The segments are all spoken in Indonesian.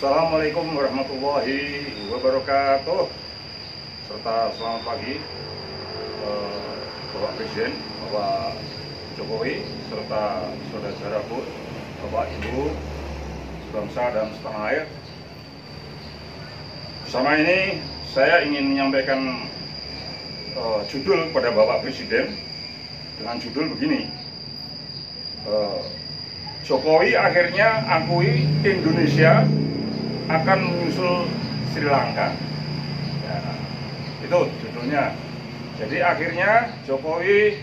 Assalamualaikum warahmatullahi wabarakatuh, serta selamat pagi Bapak Presiden, Bapak Jokowi, serta saudara-saudaraku, Bapak Ibu, bangsa dan setanah air. Bersama ini saya ingin menyampaikan judul pada Bapak Presiden dengan judul begini. Jokowi akhirnya akui Indonesia akan menyusul Sri Lanka. Ya, itu judulnya. Jadi akhirnya Jokowi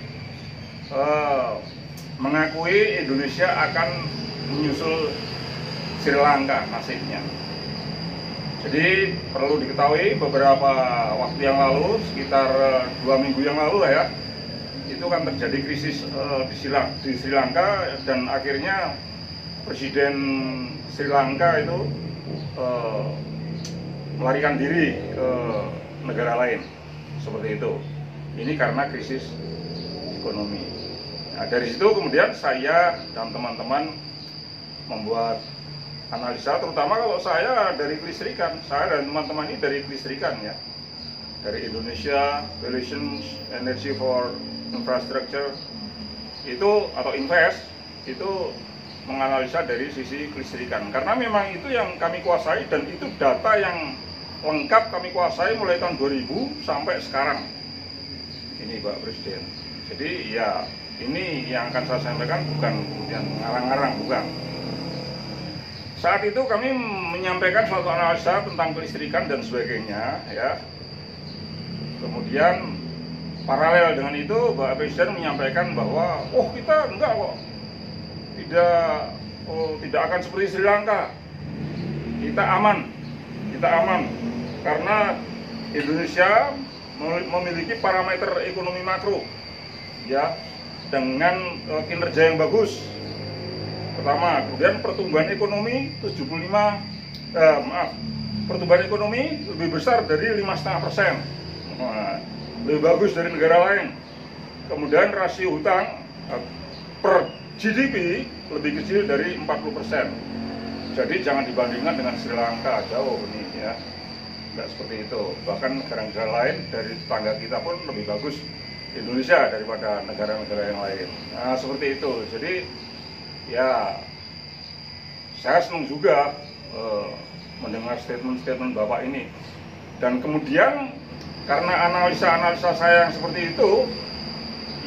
mengakui Indonesia akan menyusul Sri Lanka nasibnya. Jadi perlu diketahui beberapa waktu yang lalu, sekitar 2 minggu yang lalu ya, itu kan terjadi krisis di Sri Lanka, dan akhirnya Presiden Sri Lanka itu melarikan diri ke negara lain, seperti itu. Ini karena krisis ekonomi. Nah, dari situ kemudian saya dan teman-teman membuat analisa, terutama kalau saya dari kelistrikan, saya dan teman-teman ini dari kelistrikan ya, dari Indonesia Coalition Energy for Infrastructure itu, atau INVEST, itu menganalisa dari sisi kelistrikan, karena memang itu yang kami kuasai dan itu data yang lengkap kami kuasai mulai tahun 2000 sampai sekarang ini, Pak Presiden. Jadi ya ini yang akan saya sampaikan, bukan kemudian ngarang-ngarang, bukan. Saat itu kami menyampaikan suatu analisa tentang kelistrikan dan sebagainya ya. Kemudian paralel dengan itu Bapak Presiden menyampaikan bahwa kita enggak kok, tidak akan seperti Sri Lanka, kita aman karena Indonesia memiliki parameter ekonomi makro ya, dengan kinerja yang bagus. Pertama, kemudian pertumbuhan ekonomi pertumbuhan ekonomi lebih besar dari 5,5%, lebih bagus dari negara lain. Kemudian rasio hutang per GDP lebih kecil dari 40%. Jadi jangan dibandingkan dengan Sri Lanka, jauh ini ya, nggak seperti itu. Bahkan negara-negara lain dari tetangga kita pun lebih bagus Indonesia daripada negara-negara yang lain. Nah seperti itu. Jadi ya saya senang juga mendengar statement-statement Bapak ini. Dan kemudian karena analisa-analisa saya yang seperti itu,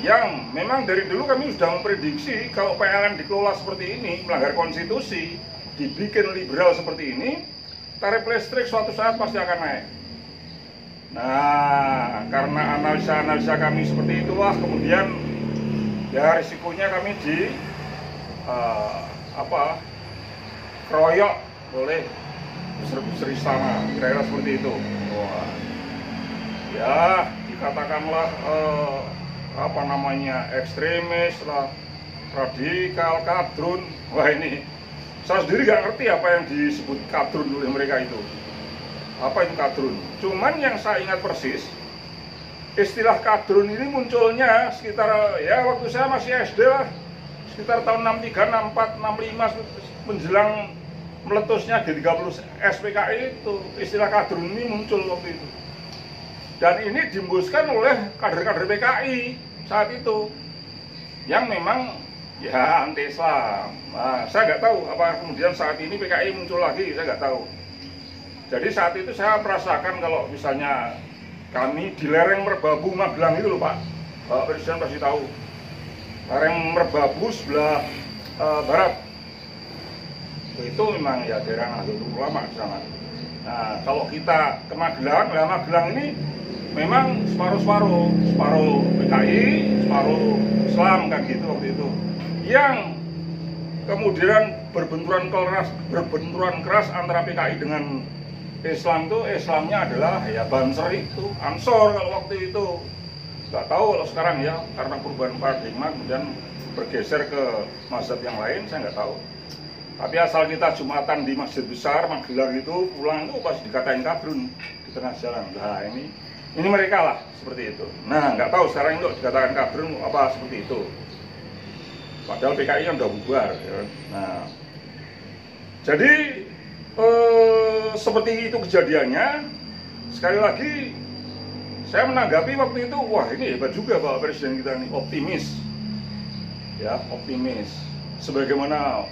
yang memang dari dulu kami sudah memprediksi kalau PLN dikelola seperti ini, melanggar konstitusi, dibikin liberal seperti ini, tarif listrik suatu saat pasti akan naik. Nah, karena analisa-analisa kami seperti itulah, kemudian ya risikonya kami keroyok oleh besar-besar istana, kira-kira seperti itu. Wah, ya dikatakanlah ekstremis lah, radikal, kadrun. Wah ini saya sendiri nggak ngerti apa yang disebut kadrun oleh mereka itu. Apa itu kadrun? Cuman yang saya ingat persis, istilah kadrun ini munculnya sekitar ya waktu saya masih SD lah, sekitar tahun 63, 64, 65 menjelang meletusnya G30 SPKI itu, istilah kadrun ini muncul waktu itu. Dan ini dihembuskan oleh kader-kader PKI saat itu yang memang ya anti-Islam. Nah, saya nggak tahu apa kemudian saat ini PKI muncul lagi, saya nggak tahu. Jadi saat itu saya merasakan kalau misalnya kami di lereng Merbabu Magelang itu loh Pak, Bapak Presiden pasti tahu. Lereng Merbabu sebelah barat itu memang ya daerah Nahdlatul Ulama di sana. Nah, kalau kita ke Magelang, Magelang ini memang separuh PKI, separuh Islam kan gitu waktu itu. Yang kemudian berbenturan keras antara PKI dengan Islam itu, Islamnya adalah ya Banser itu, Ansor kalau waktu itu. Nggak tahu kalau sekarang ya, karena perubahan paradigma kemudian bergeser ke mazhab yang lain, saya nggak tahu. Tapi asal kita Jumatan di masjid besar Magelang itu, pulang itu pasti dikatain kadrun di tengah jalan. Nah ini mereka lah seperti itu. Nah nggak tahu sekarang itu dikatakan kadrun apa seperti itu. Padahal PKI kan udah bubar ya. Nah jadi seperti itu kejadiannya, sekali lagi saya menanggapi waktu itu, wah ini hebat juga Pak Presiden kita nih, optimis. Ya, optimis. Sebagaimana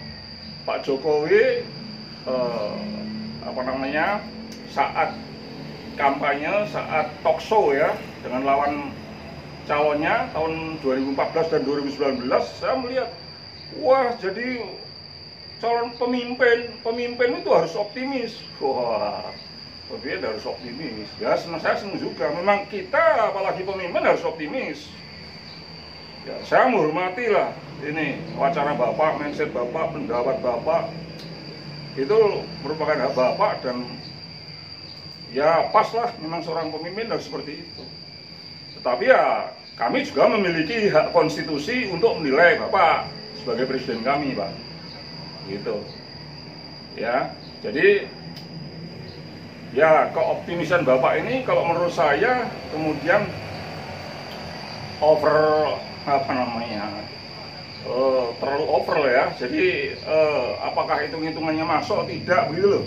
Pak Jokowi saat kampanye, saat talk show ya dengan lawan calonnya tahun 2014 dan 2019, saya melihat, wah jadi calon pemimpin itu harus optimis. Wah, pemimpin harus optimis. Ya, saya senang juga. Memang kita, apalagi pemimpin, harus optimis. Ya, saya menghormati lah ini wacana Bapak, mindset Bapak, pendapat Bapak. Itu merupakan hak Bapak dan ya pas lah, memang seorang pemimpin harus seperti itu. Tetapi ya kami juga memiliki hak konstitusi untuk menilai Bapak sebagai presiden kami, Pak. Gitu. Ya, jadi ya keoptimisan Bapak ini kalau menurut saya kemudian terlalu over ya. Jadi apakah hitung-hitungannya masuk atau tidak begitu loh.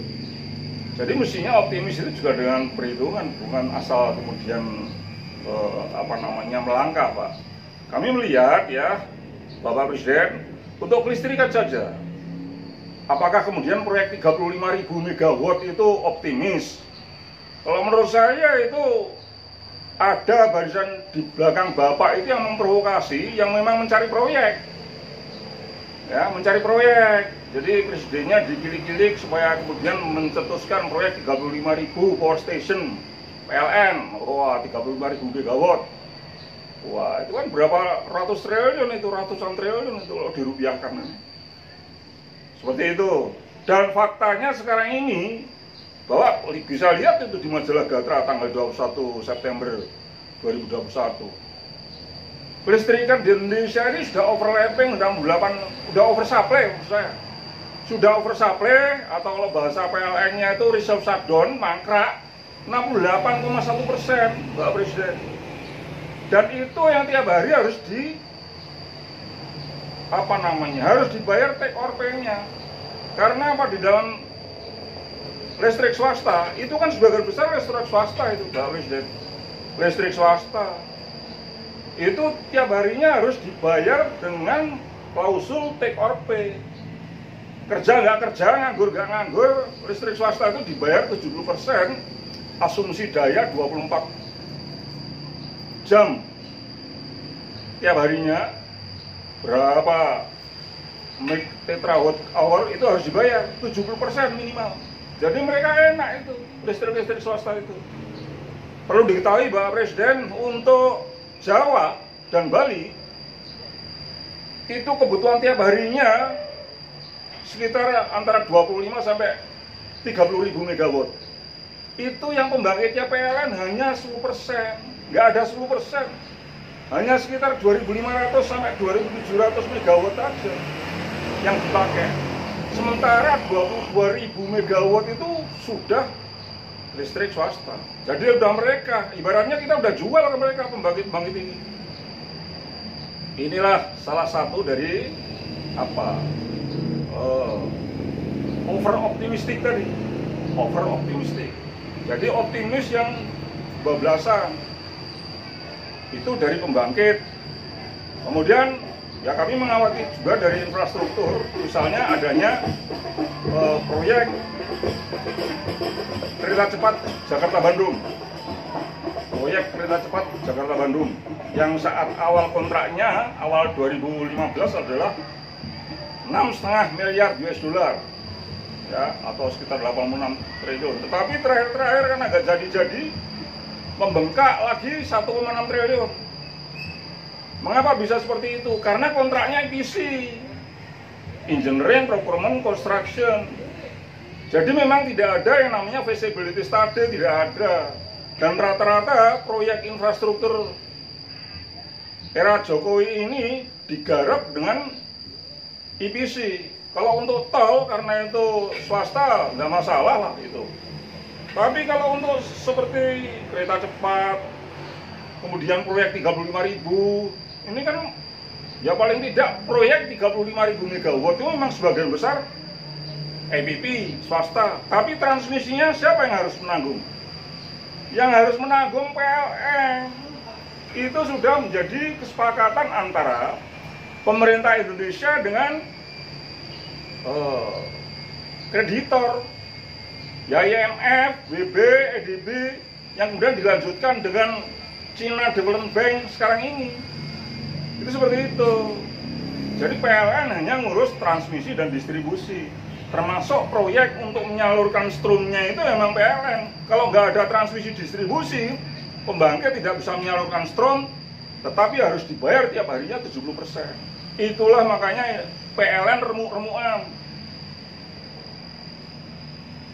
Jadi mestinya optimis itu juga dengan perhitungan, bukan asal kemudian melangkah, Pak. Kami melihat ya, Bapak Presiden, untuk kelistrikan saja. Apakah kemudian proyek 35.000 megawatt itu optimis? Kalau menurut saya itu ada barisan di belakang Bapak itu yang memprovokasi, yang memang mencari proyek. Ya, mencari proyek. Jadi presidennya digilik-gilik supaya kemudian mencetuskan proyek 35.000 power station PLN. Wah, 35.000 megawatt. Wah, itu kan berapa ratus triliun itu, ratusan triliun itu kalau dirupiahkan. Seperti itu. Dan faktanya sekarang ini bahwa bisa lihat itu di majalah Gatra tanggal 21 September 2021. Kelistrikan di Indonesia ini sudah overlapping, udah oversupply maksud saya. Sudah oversupply atau kalau bahasa PLN-nya itu reserve shutdown, mangkrak 68,1%, Pak Presiden. Dan itu yang tiap hari harus harus dibayar take or pay-nya. Karena apa, di dalam listrik swasta itu kan sebagian besar listrik swasta itu, Pak Presiden. Listrik swasta itu tiap harinya harus dibayar dengan klausul take or pay. Kerja nggak kerja, nganggur nggak nganggur, listrik swasta itu dibayar 70%, asumsi daya 24 jam tiap harinya. Berapa tetrawatt hour itu harus dibayar 70% minimal. Jadi mereka enak itu, listrik swasta itu. Perlu diketahui Bapak Presiden, untuk Jawa dan Bali itu kebutuhan tiap harinya sekitar antara 25 sampai 30.000 megawatt. Itu yang pembangkitnya PLN hanya 10%, nggak ada 10%. Hanya sekitar 2.500 sampai 2.700 megawatt aja yang dipakai. Sementara 22.000 megawatt itu sudah listrik swasta. Jadi udah mereka, ibaratnya kita udah jual ke mereka pembangkit-pembangkit ini. Inilah salah satu dari over optimistik tadi. Over optimistik. Jadi optimis yang bablasan. Itu dari pembangkit. Kemudian ya kami mengawati juga dari infrastruktur, misalnya adanya proyek kereta cepat Jakarta-Bandung. Proyek kereta cepat Jakarta-Bandung yang saat awal kontraknya, awal 2015 adalah 6,5 miliar US dollar ya, atau sekitar 86 triliun. Tetapi terakhir kan agak jadi membengkak lagi 1,6 triliun. Mengapa bisa seperti itu? Karena kontraknya EPC, Engineering, Procurement, Construction. Jadi memang tidak ada yang namanya feasibility study, tidak ada. Dan rata-rata proyek infrastruktur era Jokowi ini digarap dengan EPC. Kalau untuk tol, karena itu swasta, nggak masalah lah itu. Tapi kalau untuk seperti kereta cepat, kemudian proyek 35.000, ini kan ya paling tidak proyek 35.000 megawatt itu memang sebagian besar EPP swasta, tapi transmisinya siapa yang harus menanggung? Yang harus menanggung PLN. Itu sudah menjadi kesepakatan antara pemerintah Indonesia dengan kreditor, ya IMF, WB, EDB, yang kemudian dilanjutkan dengan China Development Bank sekarang ini. Itu seperti itu. Jadi PLN hanya ngurus transmisi dan distribusi, termasuk proyek untuk menyalurkan strumnya itu memang PLN. Kalau nggak ada transmisi distribusi, pembangkit tidak bisa menyalurkan strum, tetapi harus dibayar tiap harinya 70%. Itulah makanya PLN remuk-remukan.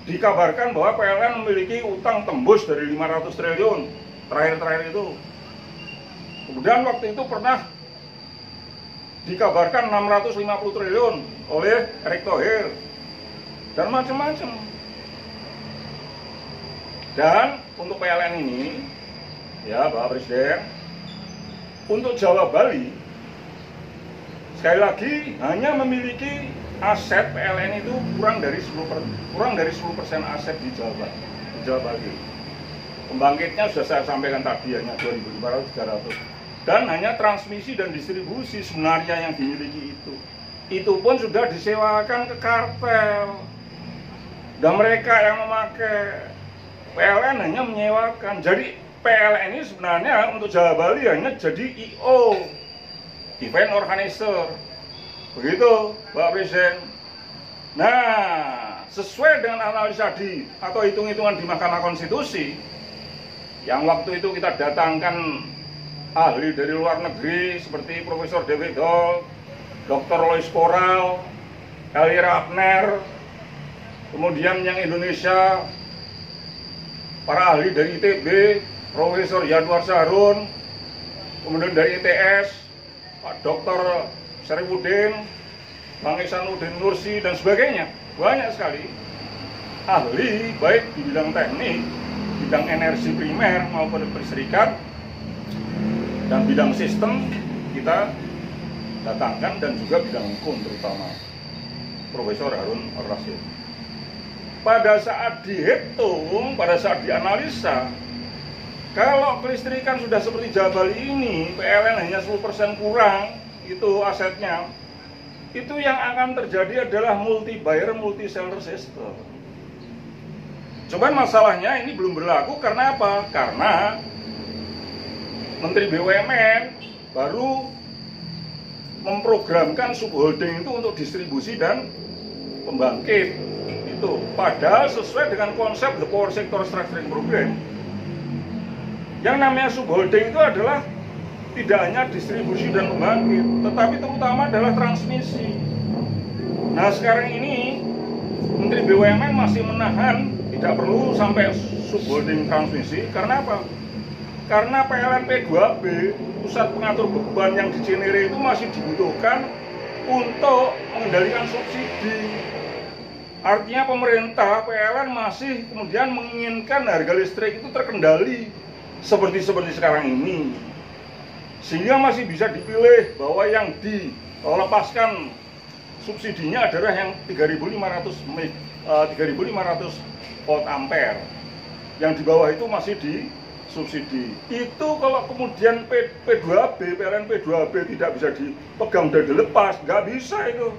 Dikabarkan bahwa PLN memiliki utang tembus dari 500 triliun terakhir-terakhir itu. Kemudian waktu itu pernah dikabarkan 650 triliun oleh Erick Thohir dan macam-macam. Dan untuk PLN ini, ya Bapak Presiden, untuk Jawa Bali sekali lagi hanya memiliki aset PLN itu kurang dari 10% aset di Jawa Bali. Pembangkitnya sudah saya sampaikan tadi hanya 2.500-300. Dan hanya transmisi dan distribusi sebenarnya yang dimiliki itu. Itu pun sudah disewakan ke kartel. Dan mereka yang memakai, PLN hanya menyewakan. Jadi PLN ini sebenarnya untuk Jawa Bali hanya jadi IO, event organizer. Begitu Bapak Presiden. Nah, sesuai dengan analisa atau hitung-hitungan di Mahkamah Konstitusi, yang waktu itu kita datangkan ahli dari luar negeri seperti Profesor David Doll, Dr. Lois Koral, Eli Rapner, kemudian yang Indonesia, para ahli dari ITB, Profesor Yanwar Sahrun, kemudian dari ITS, Pak Dr. Syarifudin, Bang Ihsanuddin Nursi, dan sebagainya. Banyak sekali ahli, baik di bidang teknik, bidang energi primer maupun listrikan, dan bidang sistem kita datangkan, dan juga bidang hukum terutama Profesor Harun Ar-Rasyid. Pada saat dihitung, pada saat dianalisa, kalau kelistrikan sudah seperti Jawa Bali ini, PLN hanya 10% kurang itu asetnya, itu yang akan terjadi adalah multi buyer multi seller system. Cuman masalahnya ini belum berlaku karena apa? Karena Menteri BUMN baru memprogramkan subholding itu untuk distribusi dan pembangkit itu. Padahal sesuai dengan konsep the Power Sector Structuring Program, yang namanya subholding itu adalah tidak hanya distribusi dan pembangkit, tetapi terutama adalah transmisi. Nah sekarang ini Menteri BUMN masih menahan, tidak perlu sampai subholding transmisi. Karena apa? Karena PLN P2B, pusat pengatur beban yang di Cinere itu masih dibutuhkan untuk mengendalikan subsidi. Artinya pemerintah PLN masih kemudian menginginkan harga listrik itu terkendali seperti sekarang ini, sehingga masih bisa dipilih bahwa yang dilepaskan subsidinya adalah yang 3.500 volt ampere, yang di bawah itu masih di subsidi. Itu kalau kemudian P2B, PLN P2B tidak bisa dipegang dan dilepas, nggak bisa itu.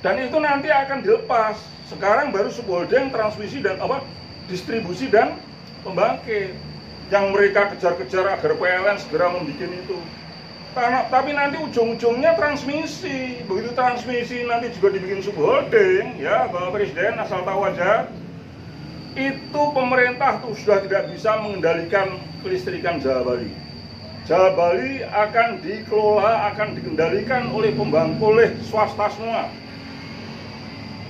Dan itu nanti akan dilepas. Sekarang baru subholding, transmisi dan distribusi dan pembangkit yang mereka kejar-kejar agar PLN segera membuat itu. Tapi nanti ujung-ujungnya transmisi. Begitu transmisi nanti juga dibikin subholding, ya Bapak Presiden asal tahu aja, itu pemerintah tuh sudah tidak bisa mengendalikan kelistrikan Jawa Bali. Jawa Bali akan dikelola, akan dikendalikan oleh oleh swasta semua.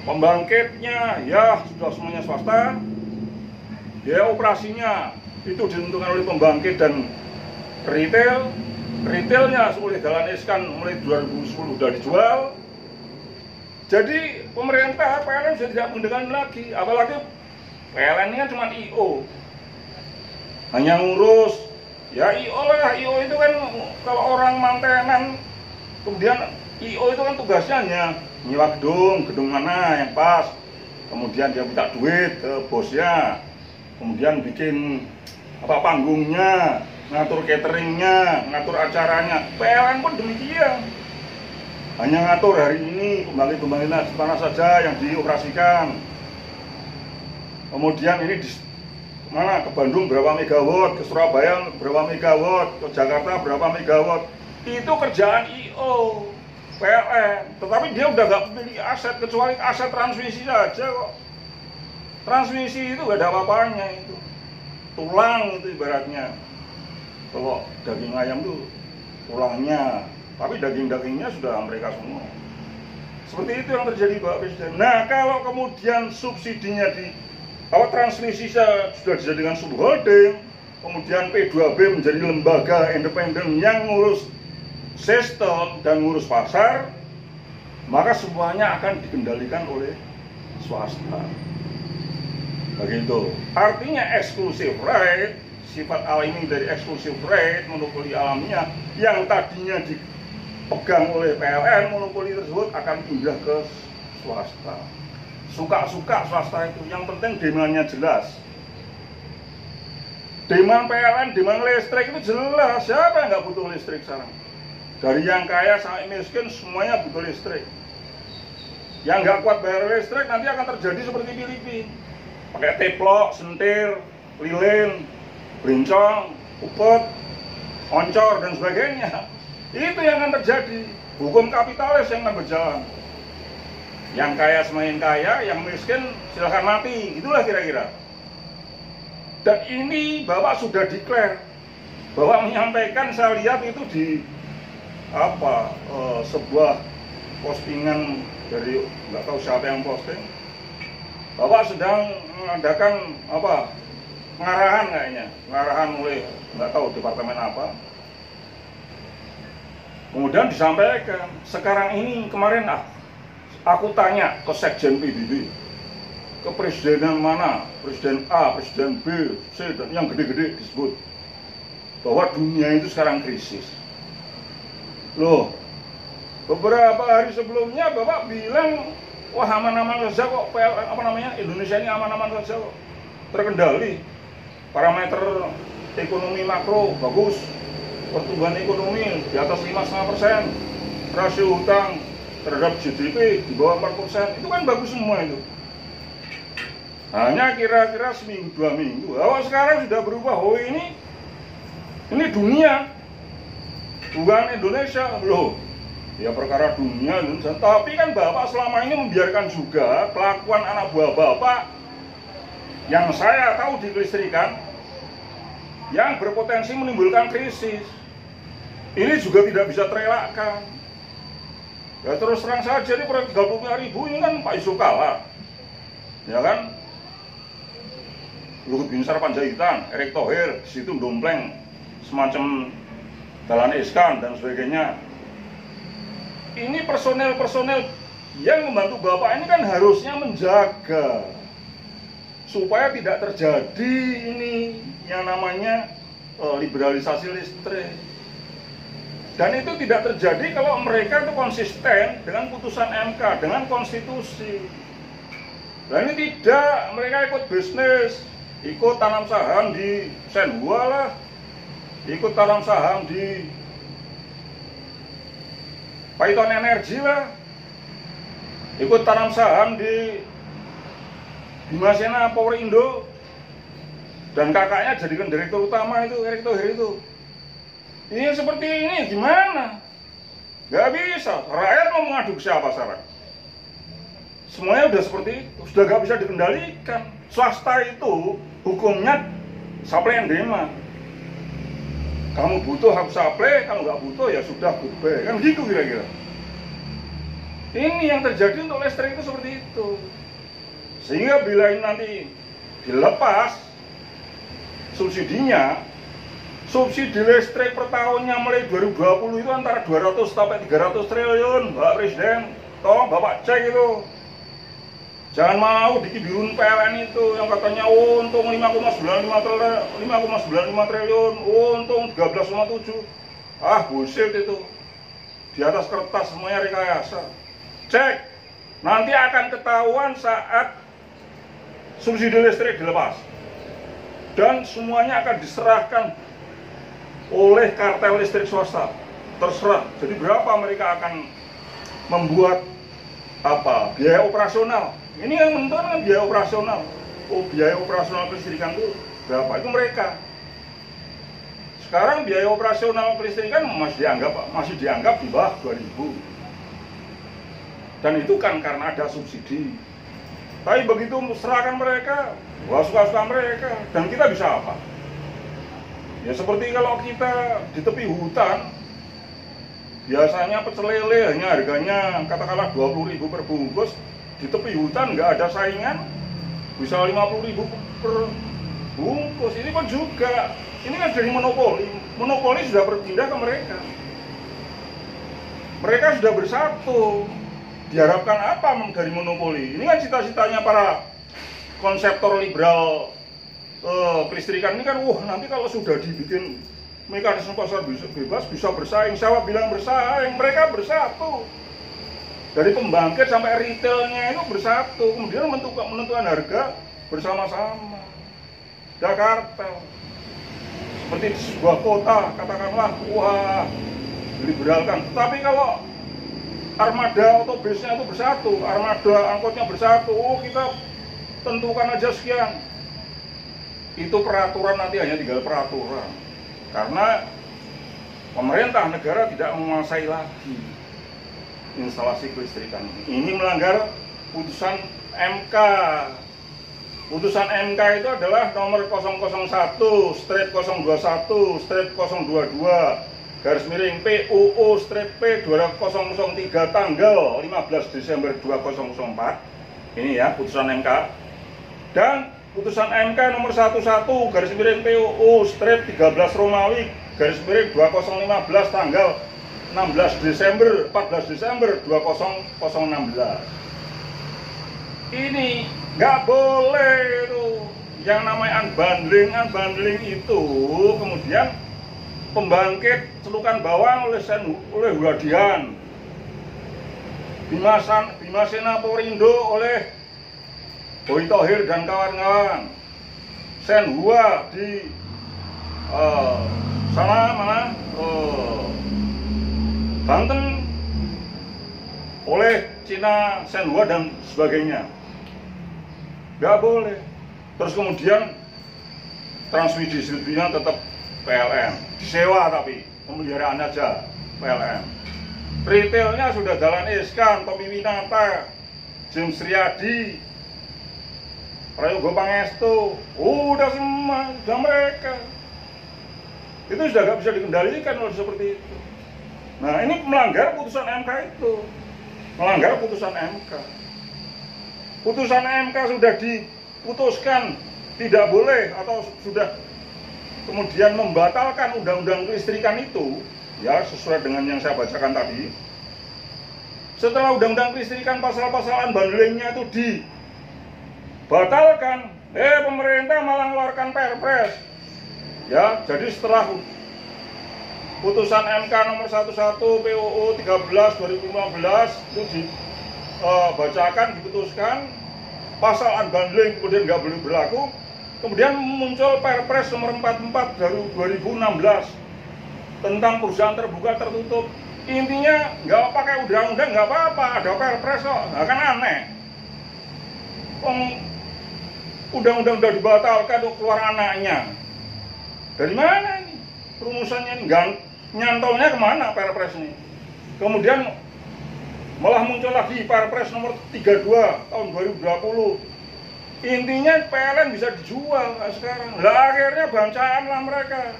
Pembangkitnya ya sudah semuanya swasta, biaya operasinya itu ditentukan oleh pembangkit dan retailnya oleh Dahlan Iskan mulai 2010 sudah dijual. Jadi pemerintah PLN sudah tidak mengendalikan lagi, apalagi PLN ini kan cuma IO, hanya ngurus, ya IO lah, IO itu kan kalau orang mantenan, kemudian IO itu kan tugasnya hanya nyewa gedung mana yang pas, kemudian dia minta duit ke bosnya, kemudian bikin panggungnya, ngatur cateringnya, ngatur acaranya. PLN pun demikian, hanya ngatur hari ini pembangkit-pembangkit mana saja yang dioperasikan, kemudian ini di mana, ke Bandung berapa megawatt, ke Surabaya berapa megawatt, ke Jakarta berapa megawatt. Itu kerjaan IO PLN, tetapi dia udah gak memiliki aset kecuali aset transmisi saja kok. Transmisi itu gak ada apa-apanya, itu tulang itu ibaratnya. Kalau daging ayam itu tulangnya, tapi daging-dagingnya sudah mereka semua. Seperti itu yang terjadi Pak Presiden. Nah, kalau kemudian subsidinya transmisi sudah dijadikan subholding, kemudian P2B menjadi lembaga independen yang ngurus sistem dan ngurus pasar, maka semuanya akan dikendalikan oleh swasta. Begitu. Artinya exclusive right, sifat alami dari exclusive right, monopoli alamiah yang tadinya dipegang oleh PLN, monopoli tersebut akan pindah ke swasta. Suka-suka swasta itu, yang penting demandnya jelas. Demand PLN, demand listrik itu jelas. Siapa yang nggak butuh listrik sekarang? Dari yang kaya sampai miskin semuanya butuh listrik. Yang nggak kuat bayar listrik nanti akan terjadi seperti Filipina. Pakai teplok, sentir, lilin, brincong, upet, oncor dan sebagainya. Itu yang akan terjadi. Hukum kapitalis yang akan berjalan. Yang kaya semakin kaya, yang miskin silahkan mati. Itulah kira-kira. Dan ini Bapak sudah declare. Bapak menyampaikan, saya lihat itu di sebuah postingan dari nggak tahu siapa yang posting. Bapak sedang mengadakan pengarahan kayaknya, pengarahan oleh nggak tahu departemen apa. Kemudian disampaikan, sekarang ini kemarin aku tanya ke Sekjen PBB, ke presiden mana, presiden A, presiden B, C, dan yang gede-gede disebut, bahwa dunia itu sekarang krisis. Loh, beberapa hari sebelumnya Bapak bilang, wah aman-aman saja kok, Indonesia ini aman-aman saja kok, terkendali, parameter ekonomi makro bagus, pertumbuhan ekonomi di atas 5,5%, rasio hutang terhadap GDP di bawah 4%, itu kan bagus semua itu. Hanya kira-kira seminggu 2 minggu. Kalau sekarang sudah berubah, oh ini dunia, bukan Indonesia loh. Ya perkara dunia, tapi kan Bapak selama ini membiarkan juga kelakuan anak buah Bapak yang saya tahu di kelistrikan yang berpotensi menimbulkan krisis. Ini juga tidak bisa terelakkan. Ya terus terang saja ini proyek 35.000 ini kan Pak Yusuf Kala, ya kan, Luhut Binsar Panjaitan, Erick Thohir, situ dompleng semacam Dahlan Iskan dan sebagainya. Ini personel-personel yang membantu Bapak ini kan harusnya menjaga supaya tidak terjadi ini yang namanya liberalisasi listrik. Dan itu tidak terjadi kalau mereka itu konsisten dengan putusan MK, dengan konstitusi. Dan ini tidak, mereka ikut bisnis, ikut tanam saham di Senhua lah, ikut tanam saham di Paiton Energi lah, ikut tanam saham di Bimasena Power Indo, dan kakaknya jadikan direktur utama itu, Erick Thohir itu. Ini seperti ini gimana? Gak bisa. Rakyat mau mengadu ke siapa sekarang? Semuanya udah seperti itu, sudah gak bisa dikendalikan. Swasta itu hukumnya supply and demand. Kamu butuh aku supply, kamu gak butuh ya sudah goodbye. Kan gitu kira-kira. Ini yang terjadi untuk listrik itu seperti itu. Sehingga bila ini nanti dilepas subsidinya, subsidi listrik per tahunnya mulai 2020 itu antara 200 sampai 300 triliun, Pak Presiden. Tolong Bapak cek itu. Jangan mau dikibirun PLN itu yang katanya untung 5,95 triliun, untung 13,7. Ah, bullshit itu. Di atas kertas semuanya rekayasa. Cek, nanti akan ketahuan saat subsidi listrik dilepas. Dan semuanya akan diserahkan oleh kartel listrik swasta. Terserah. Jadi berapa mereka akan membuat biaya operasional. Ini yang menentukan kan biaya operasional. Oh, biaya operasional kelistrikan itu berapa? Itu mereka. Sekarang biaya operasional kelistrikan masih dianggap di bawah 2.000. Dan itu kan karena ada subsidi. Tapi begitu serahkan mereka, wah suka-suka mereka. Dan kita bisa apa? Ya seperti kalau kita di tepi hutan, biasanya pecel lele hanya harganya katakanlah 20.000 per bungkus. Di tepi hutan nggak ada saingan, bisa 50.000 per bungkus. Ini pun juga, ini kan dari monopoli. Monopoli sudah berpindah ke mereka. Mereka sudah bersatu. Diharapkan apa dari monopoli? Ini kan cita-citanya para konseptor liberal kelistrikan ini kan, nanti kalau sudah dibikin mekanisme pasar bebas bisa bersaing. Siapa bilang bersaing? Mereka bersatu. Dari pembangkit sampai retailnya itu bersatu. Kemudian menentukan harga bersama-sama. Jakarta seperti di sebuah kota, katakanlah, wah, liberalkan. Tapi kalau armada otobusnya itu bersatu, armada angkotnya bersatu, kita tentukan aja sekian. Itu peraturan nanti hanya tinggal peraturan. Karena pemerintah negara tidak menguasai lagi instalasi kelistrikan. Ini melanggar putusan MK. Putusan MK itu adalah nomor 001/1/2003/PUU/P 2003 tanggal 15 Desember 2004. Ini ya putusan MK. Dan putusan MK nomor 11/PUU/13 Romawi /2015 tanggal 14 Desember 2016. Ini nggak boleh itu yang namanya unbundling itu. Kemudian pembangkit celukan bawang oleh Huadian, Bimasena Porindo oleh Boy Thohir dan kawan-kawan, Senhua di Banten oleh Cina Senhua dan sebagainya. Nggak boleh. Terus kemudian transmisinya tetap PLN, disewa tapi pemeliharaan aja PLN. Retailnya sudah Dahlan Iskan, Tommy Winata, James Riyadi, Prayogo Pangestu, udah semua, sudah mereka. Itu sudah nggak bisa dikendalikan oleh seperti itu. Nah ini melanggar putusan MK itu, melanggar putusan MK. Putusan MK sudah diputuskan tidak boleh atau sudah kemudian membatalkan undang-undang kelistrikan itu, ya sesuai dengan yang saya bacakan tadi. Setelah undang-undang kelistrikan pasal-pasal unbundlingnya itu dibatalkan, pemerintah malah mengeluarkan Perpres. Ya, jadi setelah putusan MK nomor 11 PUU 13/2015 itu dibacakan, diputuskan pasal unbundling kemudian nggak boleh berlaku, kemudian muncul Perpres nomor 44 dari 2016 tentang perusahaan terbuka tertutup. Intinya nggak pakai undang-undang nggak apa-apa, ada Perpres kok, nggak kan aneh. Undang-undang udah dibatalkan, tuh keluar anaknya. Dari mana ini rumusannya ini? Nyantolnya kemana Perpres ini? Kemudian malah muncul lagi Perpres nomor 32 tahun 2020. Intinya PLN bisa dijual sekarang. Lah akhirnya bancaan lah mereka.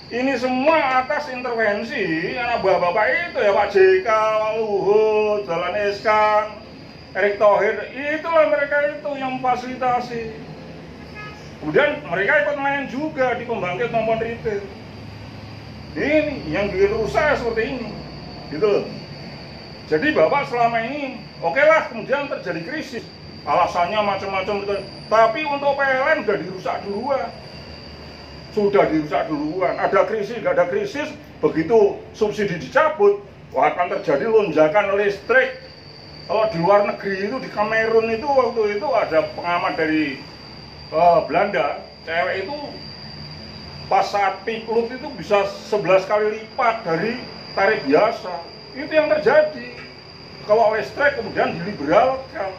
Ini semua atas intervensi anak bapak-bapak itu ya, Pak JK, Pak Luhut, Dahlan Iskan, Erick Thohir. Itulah mereka itu yang memfasilitasi. Kemudian mereka ikut main juga di pembangkit maupun retail. Ini yang bikin rusak seperti ini, gitu loh. Jadi Bapak selama ini, oke lah, kemudian terjadi krisis, alasannya macam-macam, tapi untuk PLN sudah dirusak duluan. Ada krisis, nggak ada krisis, begitu subsidi dicabut, wah akan terjadi lonjakan listrik. Kalau di luar negeri itu, di Kamerun itu waktu itu ada pengamat dari Belanda, cewek itu pas saat peak load itu bisa 11 kali lipat dari tarif biasa. Itu yang terjadi kalau listrik kemudian diliberalkan.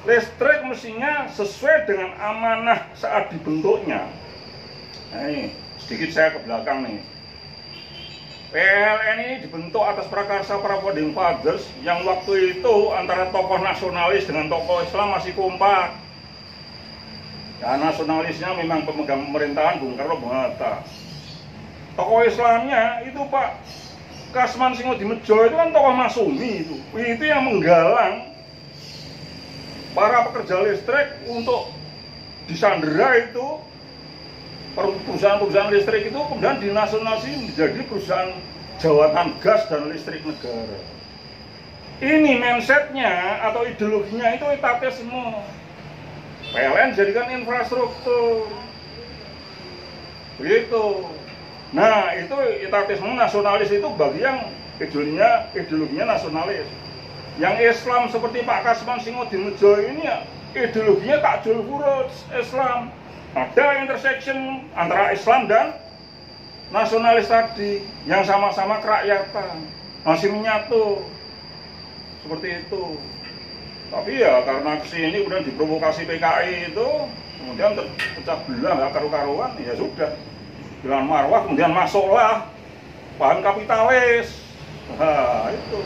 Listrik mestinya sesuai dengan amanah saat dibentuknya. Nah ini sedikit saya ke belakang nih. PLN ini dibentuk atas prakarsa para founding fathers yang waktu itu antara tokoh nasionalis dengan tokoh Islam masih kompak. Ya, nasionalisnya memang pemegang pemerintahan Bung Karno Bung Hatta. Tokoh Islamnya itu Pak Kasman Singodimedjo itu kan tokoh Masumi itu. Itu yang menggalang para pekerja listrik untuk disandera itu. Perusahaan-perusahaan listrik itu kemudian dinasionalisasi menjadi perusahaan jawatan gas dan listrik negara. Ini mindsetnya atau ideologinya itu etatisme. PLN jadikan infrastruktur. Begitu. Nah, itu etatisme nasionalis itu bagi yang ideologinya nasionalis. Yang Islam seperti Pak Kasman Singodimedjo ini ya ideologinya takjul furud Islam. Ada intersection antara Islam dan nasionalis tadi yang sama-sama kerakyatan masih menyatu seperti itu. Tapi ya karena kesini kemudian diprovokasi PKI itu kemudian terpecah belah nggak karu-karuan, ya sudah dengan marwah kemudian masuklah paham kapitalis. Nah itu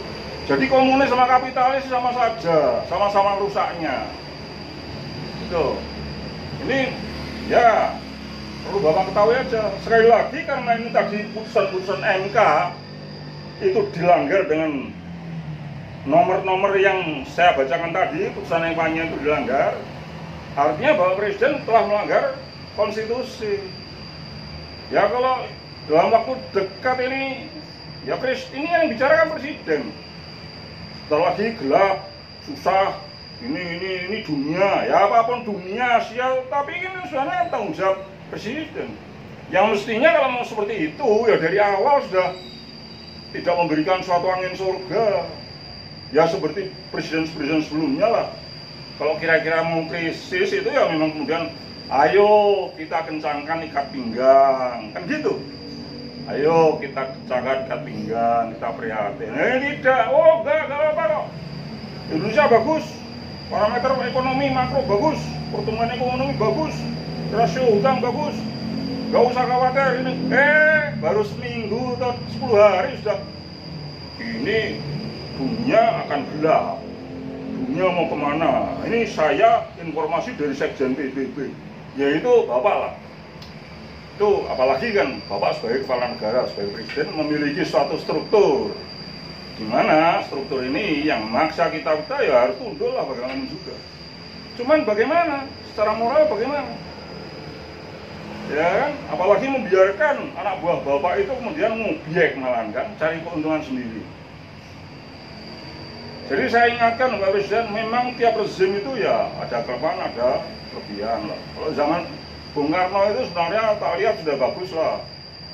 jadi komunis sama kapitalis sama saja, sama-sama rusaknya itu. Ini ya, perlu Bapak ketahui aja. Sekali lagi karena ini tadi putusan-putusan MK itu dilanggar dengan nomor-nomor yang saya bacakan tadi, putusan MK-nya itu dilanggar. Artinya bahwa Presiden telah melanggar konstitusi. Ya kalau dalam waktu dekat ini, ya ini yang bicarakan Presiden. Setelah lagi gelap, susah. Ini dunia, ya apapun dunia sial, tapi ini sebenarnya tanggung jawab Presiden. Yang mestinya kalau mau seperti itu, ya dari awal sudah tidak memberikan suatu angin surga. Ya seperti presiden-presiden sebelumnya lah. Kalau kira-kira mau krisis itu ya memang kemudian, ayo kita kencangkan ikat pinggang, kan gitu. Ayo kita kencangkan ikat pinggang, kita prihatin. Tidak, oh enggak apa-apa kok. Indonesia bagus. Parameter ekonomi makro bagus, pertumbuhan ekonomi bagus, rasio hutang bagus, gak usah khawatir ini. Baru seminggu atau 10 hari sudah ini dunia akan gelap, dunia mau kemana? Ini saya informasi dari Sekjen PBB, yaitu Bapak lah. Itu apalagi kan Bapak sebagai kepala negara, sebagai presiden memiliki suatu struktur. Di mana struktur ini yang maksa kita ya harus tunduk lah bagaimana juga. Cuman bagaimana? Secara moral bagaimana? Ya kan? Apalagi membiarkan anak buah Bapak itu kemudian ngobyek malahan kan, cari keuntungan sendiri. Jadi saya ingatkan Bapak Presiden, memang tiap rezim itu ya ada kelemahan, ada kelebihan lah. Kalau zaman Bung Karno itu sebenarnya tak lihat sudah bagus lah.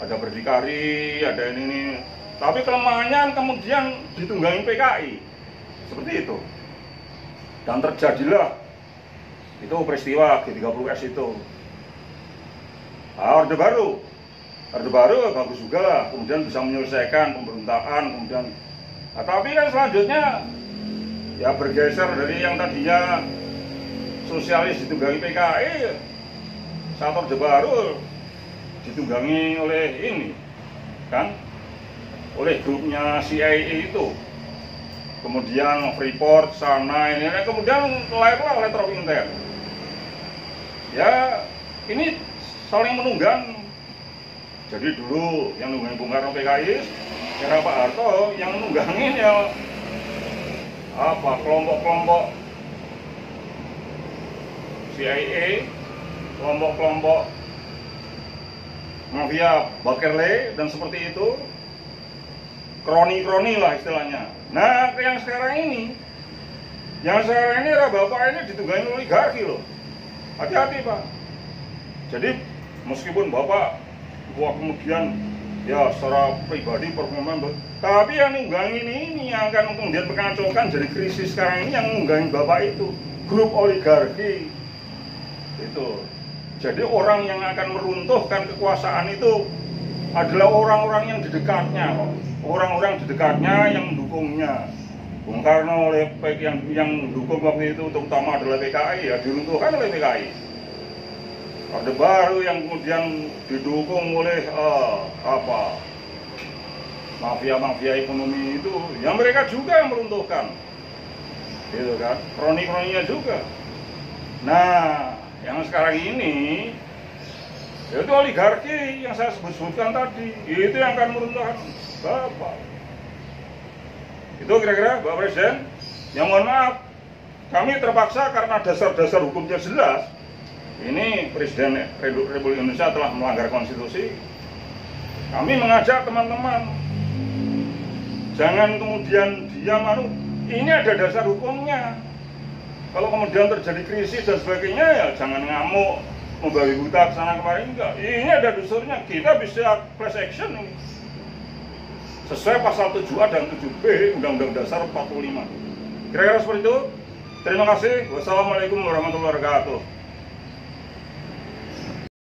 Ada berdikari, ada ini. Tapi kelemahannya kemudian ditunggangi PKI, seperti itu. Dan terjadilah itu peristiwa G30S itu. Orde Baru bagus juga lah, kemudian bisa menyelesaikan pemberontakan, kemudian. Nah, tapi kan selanjutnya ya bergeser dari yang tadinya sosialis ditunggangi PKI, saat Orde Baru ditunggangi oleh ini, kan? Oleh grupnya CIA itu, kemudian Freeport sana ini, kemudian lahirlah oleh Inter. Ya ini saling menunggang. Jadi dulu yang nunggangin Bung Karno PKI, era Pak Harto yang nunggangin ya apa kelompok-kelompok CIA, kelompok-kelompok mafia Bakerle dan seperti itu. Kroni-kroni lah istilahnya. Nah, yang sekarang ini Bapak ini ditunggangi oligarki loh. Hati-hati Pak. Jadi meskipun Bapak kemudian ya secara pribadi performa, tapi yang nunggangin ini yang akan kemudian mengacaukan jadi krisis sekarang ini yang nunggangin bapak itu grup oligarki itu. Jadi orang yang akan meruntuhkan kekuasaan itu adalah orang-orang yang di dekatnya, orang-orang di dekatnya yang mendukungnya. Bung Karno oleh yang mendukung waktu itu terutama adalah PKI, ya diruntuhkan oleh PKI. Orde Baru yang kemudian didukung oleh mafia-mafia ekonomi itu, yang mereka juga yang meruntuhkan, gitu kan, kroni-kroninya juga. Nah, yang sekarang ini itu oligarki yang saya sebutkan tadi, itu yang akan meruntuhkan Bapak. Itu kira-kira Bapak Presiden. Yang mohon maaf, kami terpaksa karena dasar-dasar hukumnya jelas. Ini Presiden Republik Indonesia telah melanggar konstitusi. Kami mengajak teman-teman, jangan kemudian diam, ini ada dasar hukumnya. Kalau kemudian terjadi krisis dan sebagainya, ya jangan ngamuk, membabi buta kesana kemarin, enggak. Ini ada dasarnya, kita bisa class action ini. Sesuai pasal 7A dan 7B Undang-Undang Dasar 45. Kira-kira seperti itu. Terima kasih. Wassalamualaikum warahmatullahi wabarakatuh.